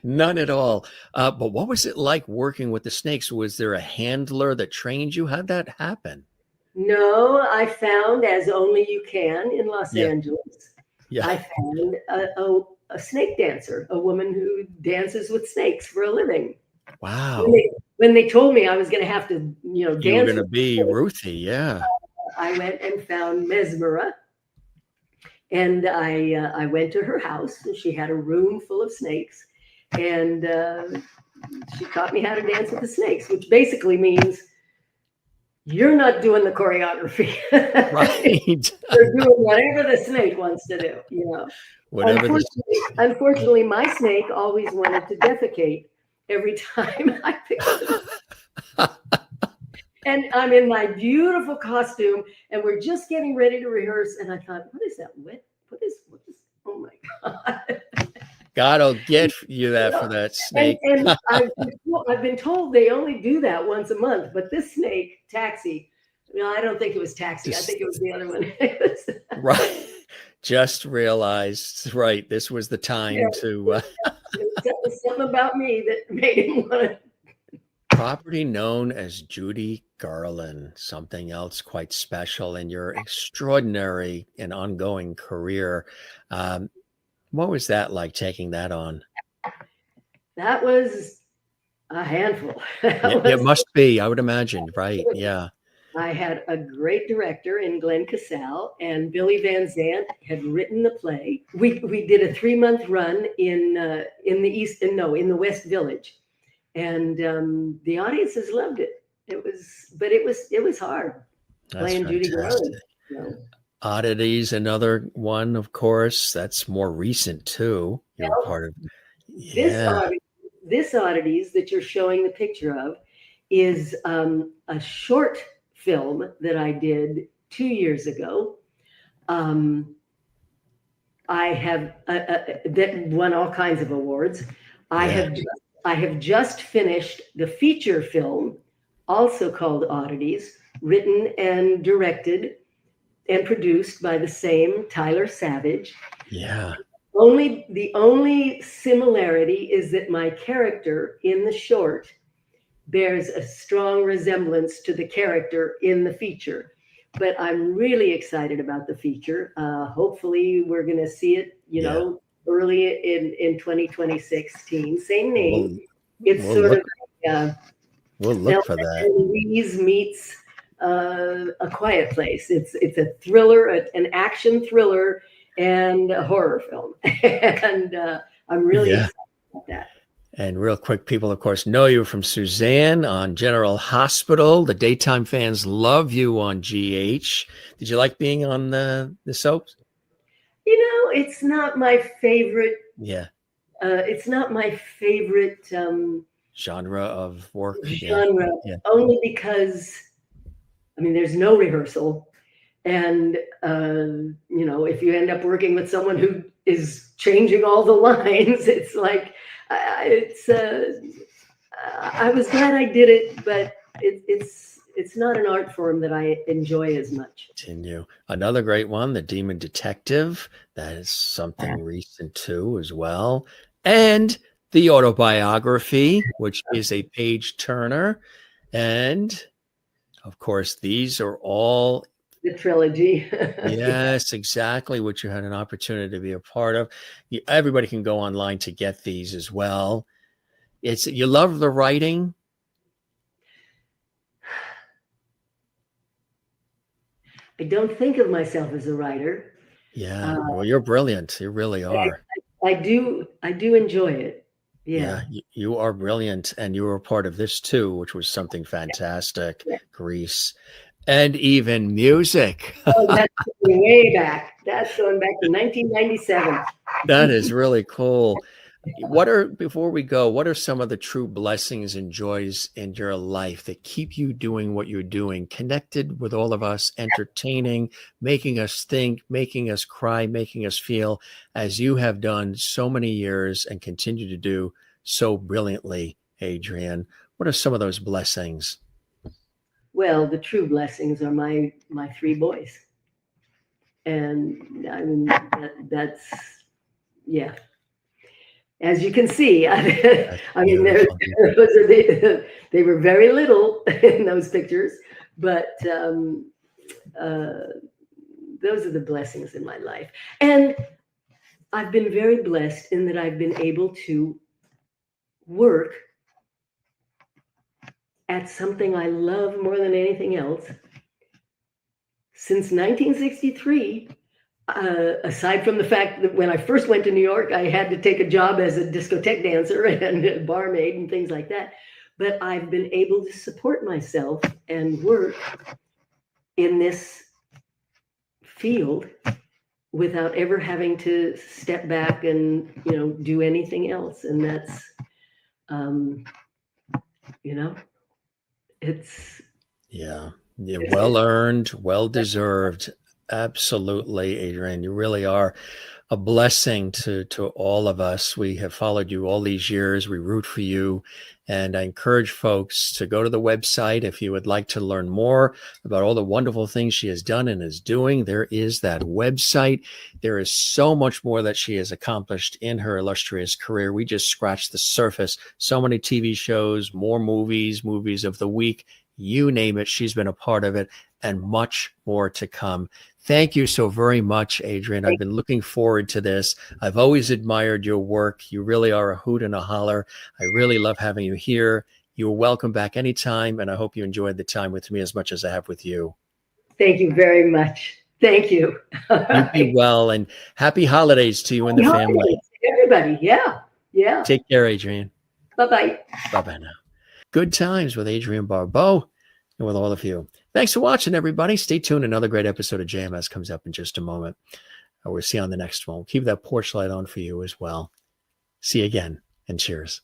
None at all. But what was it like working with the snakes? Was there a handler that trained you? How'd that happen? No, I found, as only you can in Los Angeles, I found a snake dancer, a woman who dances with snakes for a living. Wow. When they told me I was going to have to, dance. You were going to be Ruthie, yeah. I went and found Mesmera, and I went to her house, and she had a room full of snakes, and she taught me how to dance with the snakes, which basically means you're not doing the choreography. Right. You're doing whatever the snake wants to do, you know. Whatever. Unfortunately, my snake always wanted to defecate every time I picked it up. And I'm in my beautiful costume, and we're just getting ready to rehearse. And I thought, what is that? What is, oh my God. God'll get you that for that snake. And I've been told they only do that once a month, but this snake, Taxi, no, I don't think it was Taxi. I think it was the other one. Right. Just realized, right, this was the time to... That was something about me that made him want to... Property known as Judy Garland, something else quite special in your extraordinary and ongoing career. What was that like, taking that on? That was a handful. It must be, I would imagine, right? Yeah. I had a great director in Glenn Casal, and Billy Van Zandt had written the play. We did a 3-month run in the West Village, and the audiences loved it. It was hard. That's playing fantastic. Judy Garland. You know. Oddities, another one, of course. That's more recent too. You're part of. Yeah. This Oddities that you're showing the picture of is a short film that I did 2 years ago. I have that won all kinds of awards. I have just finished the feature film, also called Oddities, written and directed and produced by the same Tyler Savage. Yeah. The only similarity is that my character in the short bears a strong resemblance to the character in the feature. But I'm really excited about the feature. Hopefully we're going to see it, early in 2016. Same name. We'll look for that. Louise meets A Quiet Place. It's a thriller, an action thriller, and a horror film. And I'm really excited about that. And real quick, people, of course, know you from Suzanne on General Hospital. The daytime fans love you on GH. Did you like being on the soaps? It's not my favorite. Yeah. It's not my favorite genre of work. Genre, only because, there's no rehearsal. And, if you end up working with someone who is changing all the lines, it's like, I was glad I did it, but it's not an art form that I enjoy as much. Continue. Another great one, The Demon Detective. That is something recent too, as well. And the autobiography, which is a page turner. And of course, these are all the trilogy. yes, exactly, what you had an opportunity to be a part of. Everybody can go online to get these as well. You love the writing. I don't think of myself as a writer. Yeah, well, you're brilliant. You really are. I do enjoy it. Yeah, you are brilliant, and you were a part of this too, which was something fantastic. Yeah. Grease, and even music. Oh, that's going way back. That's going back to 1997. That is really cool. Before we go, what are some of the true blessings and joys in your life that keep you doing what you're doing, connected with all of us, entertaining, making us think, making us cry, making us feel, as you have done so many years and continue to do so brilliantly, Adrienne? What are some of those blessings? Well, the true blessings are my 3 boys. And I mean, that's, yeah. As you can see, I mean, they were very little in those pictures, but those are the blessings in my life. And I've been very blessed in that I've been able to work at something I love more than anything else since 1963. Aside from the fact that when I first went to New York, I had to take a job as a discotheque dancer and a barmaid and things like that. But I've been able to support myself and work in this field without ever having to step back and, do anything else. And that's, it's. Yeah, well earned, well deserved. Absolutely, Adrienne. You really are a blessing to all of us. We have followed you all these years. We root for you. And I encourage folks to go to the website if you would like to learn more about all the wonderful things she has done and is doing. There is that website. There is so much more that she has accomplished in her illustrious career. We just scratched the surface. So many TV shows, more movies of the week, you name it. She's been a part of it, and much more to come. Thank you so very much, Adrienne. I've been looking forward to this. I've always admired your work. You really are a hoot and a holler. I really love having you here. You're welcome back anytime, and I hope you enjoyed the time with me as much as I have with you. Thank you very much. Thank you. You be well, and happy holidays to you and the family. Everybody, yeah. Take care, Adrienne. Bye-bye. Bye-bye now. Good times with Adrienne Barbeau and with all of you. Thanks for watching, everybody. Stay tuned. Another great episode of JMS comes up in just a moment. We'll see you on the next one. We'll keep that porch light on for you as well. See you again, and cheers.